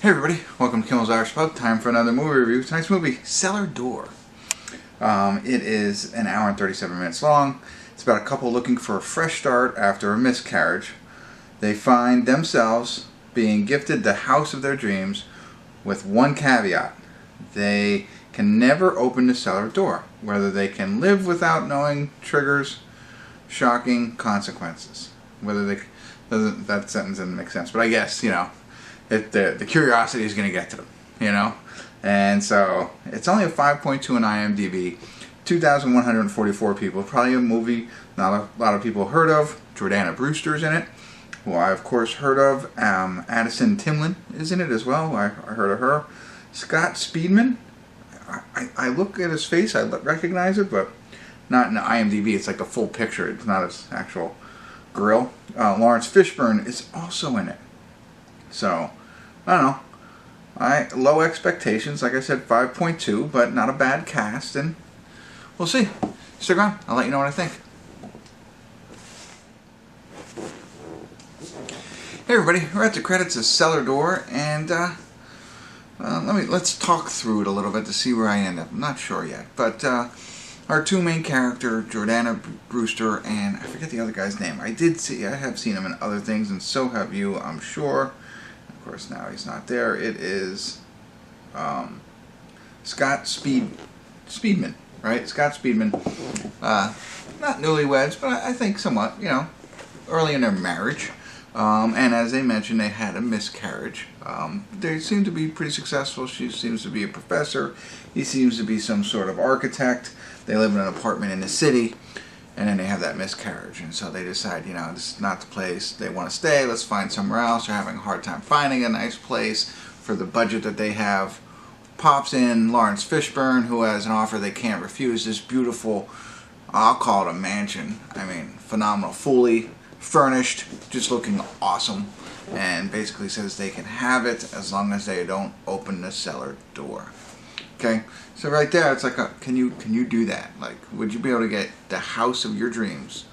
Hey everybody, welcome to Kimmel's Irish Pub. Time for another movie review. Tonight's movie, Cellar Door. It is an hour and 37 minutes long. It's about a couple looking for a fresh start after a miscarriage. They find themselves being gifted the house of their dreams with one caveat. They can never open the cellar door. Whether they can live without knowing triggers shocking consequences. Whether they... that sentence doesn't make sense, but I guess, you know, the curiosity is going to get to them, you know? And so, it's only a 5.2 on IMDb, 2,144 people. Probably a movie not a lot of people heard of. Jordana Brewster's in it, who I, of course, heard of. Addison Timlin is in it as well. I heard of her. Scott Speedman. I look at his face, I recognize it, but not in the IMDb. It's like the full picture. It's not his actual grill. Laurence Fishburne is also in it. So, I don't know. Low expectations, like I said, 5.2, but not a bad cast, and we'll see. Stick around. I'll let you know what I think. Hey everybody, we're at the credits of Cellar Door, and let's talk through it a little bit to see where I end up. I'm not sure yet, but our two main characters, Jordana Brewster, and I forget the other guy's name. I have seen him in other things, and so have you, I'm sure. Of course, now he's not there. It is Scott Speedman, right? Scott Speedman. Not newlyweds, but I think somewhat, you know, early in their marriage. And as they mentioned, they had a miscarriage. They seem to be pretty successful. She seems to be a professor. He seems to be some sort of architect. They live in an apartment in the city, and then they have that miscarriage. And so they decide, you know, this is not the place they want to stay. Let's find somewhere else. They're having a hard time finding a nice place for the budget that they have. Pops in Laurence Fishburne, who has an offer they can't refuse. This beautiful, I'll call it a mansion. I mean, phenomenal. Fully furnished, just looking awesome, and basically says they can have it as long as they don't open the cellar door. Okay, so right there, it's like, can you do that? Like, would you be able to get the house of your dreams,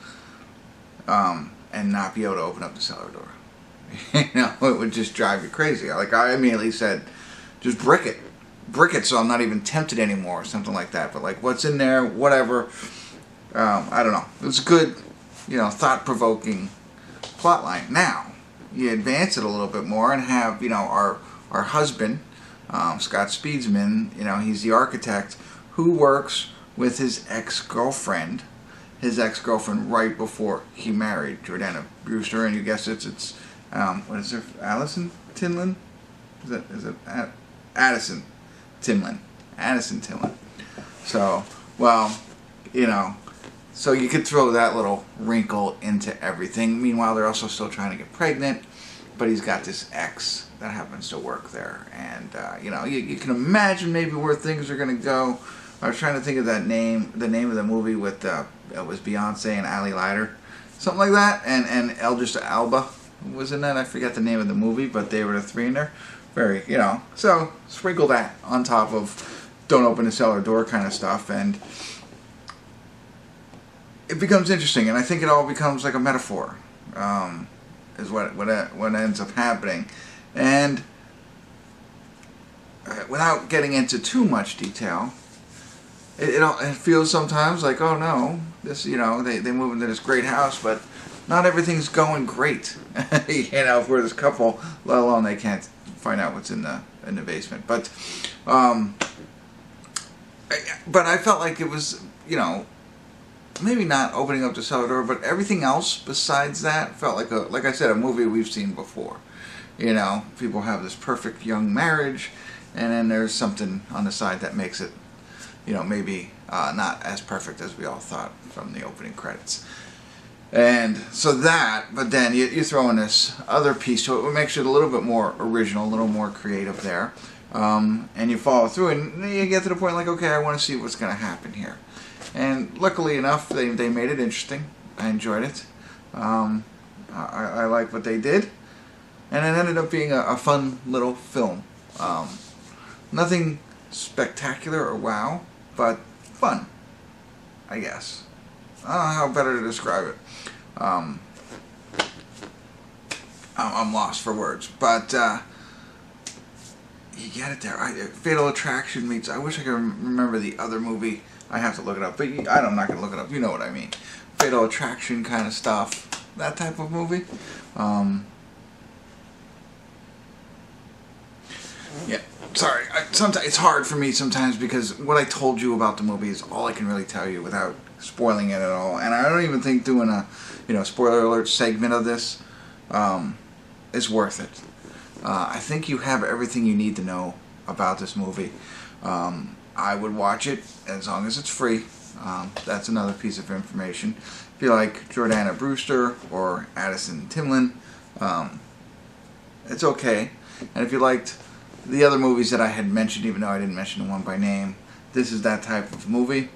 and not be able to open up the cellar door? You know, it would just drive you crazy. Like, I immediately said, just brick it, so I'm not even tempted anymore, or something like that. But like, what's in there, whatever. I don't know. It was good. You know, thought-provoking plotline. Now, you advance it a little bit more and have, you know, our husband, Scott Speedman, you know, he's the architect who works with his ex-girlfriend right before he married Jordana Brewster, and you guessed it's what is her, Addison Timlin? Is it Addison Timlin? Addison Timlin. So, well, you know, so you could throw that little wrinkle into everything. Meanwhile, they're also still trying to get pregnant, but he's got this ex that happens to work there. And, you know, you can imagine maybe where things are going to go. I was trying to think of the name of the movie with, it was Beyonce and Ali Lider. Something like that. And Idris Elba was in that. I forget the name of the movie, but they were the three in there. Very, you know, so sprinkle that on top of don't open the cellar door kind of stuff, and it becomes interesting, and I think it all becomes like a metaphor, is what ends up happening. And without getting into too much detail, it feels sometimes like, oh no, this, you know, they move into this great house, but not everything's going great. You know, for this couple, let alone they can't find out what's in the basement. But I felt like it was, you know, maybe not opening up the cellar door, but everything else besides that felt like I said, a movie we've seen before. You know, people have this perfect young marriage, and then there's something on the side that makes it, you know, maybe not as perfect as we all thought from the opening credits. And so that, but then you throw in this other piece to it, which makes it a little bit more original, a little more creative there. And you follow through, and you get to the point like, okay, I want to see what's going to happen here. And luckily enough, they made it interesting. I enjoyed it. I like what they did. And it ended up being a fun little film. Nothing spectacular or wow, but fun, I guess. I don't know how better to describe it. I'm lost for words. But you get it there. Fatal Attraction meets. I wish I could remember the other movie. I have to look it up, but I'm not gonna look it up. You know what I mean? Fatal Attraction kind of stuff. That type of movie. Yeah. Sorry. Sometimes it's hard for me sometimes because what I told you about the movie is all I can really tell you without spoiling it at all. And I don't even think doing a, spoiler alert segment of this is worth it. I think you have everything you need to know about this movie. I would watch it as long as it's free. That's another piece of information. If you like Jordana Brewster or Addison Timlin, it's okay. And if you liked the other movies that I had mentioned, even though I didn't mention the one by name, this is that type of movie.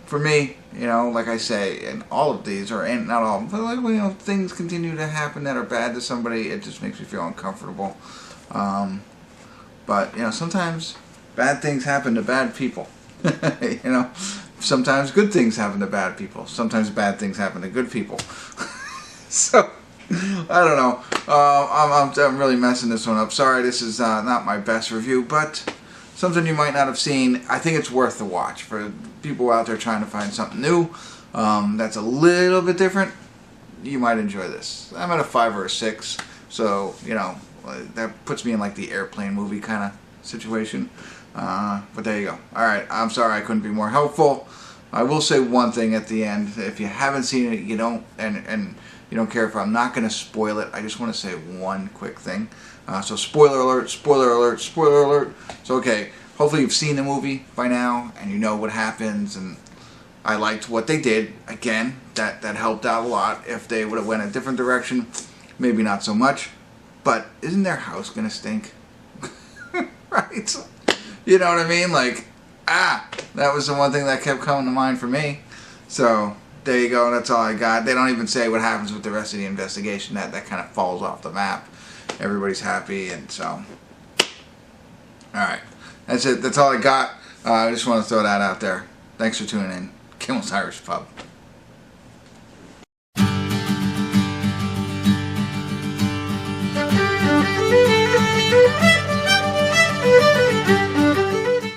For me, like I say, in all of these, or in not all, but things continue to happen that are bad to somebody, it just makes me feel uncomfortable. But sometimes bad things happen to bad people. Sometimes good things happen to bad people. Sometimes bad things happen to good people. So I don't know. I'm really messing this one up. Sorry, this is not my best review, but something you might not have seen. I think it's worth the watch for people out there trying to find something new that's a little bit different. You might enjoy this. I'm at a 5 or a 6, so that puts me in like the airplane movie kind of situation. But there you go. All right, I'm sorry I couldn't be more helpful. I will say one thing at the end. If you haven't seen it, you don't, and you don't care if I'm not going to spoil it, I just want to say one quick thing. So spoiler alert, spoiler alert, spoiler alert. So okay, hopefully you've seen the movie by now and you know what happens, and I liked what they did. Again, that helped out a lot. If they would have went a different direction, maybe not so much. But isn't their house going to stink? Right? You know what I mean? Like, that was the one thing that kept coming to mind for me. So there you go. That's all I got. They don't even say what happens with the rest of the investigation. That kind of falls off the map. Everybody's happy, and so all right. That's it. That's all I got. I just want to throw that out there. Thanks for tuning in. Kimmel's Irish Pub.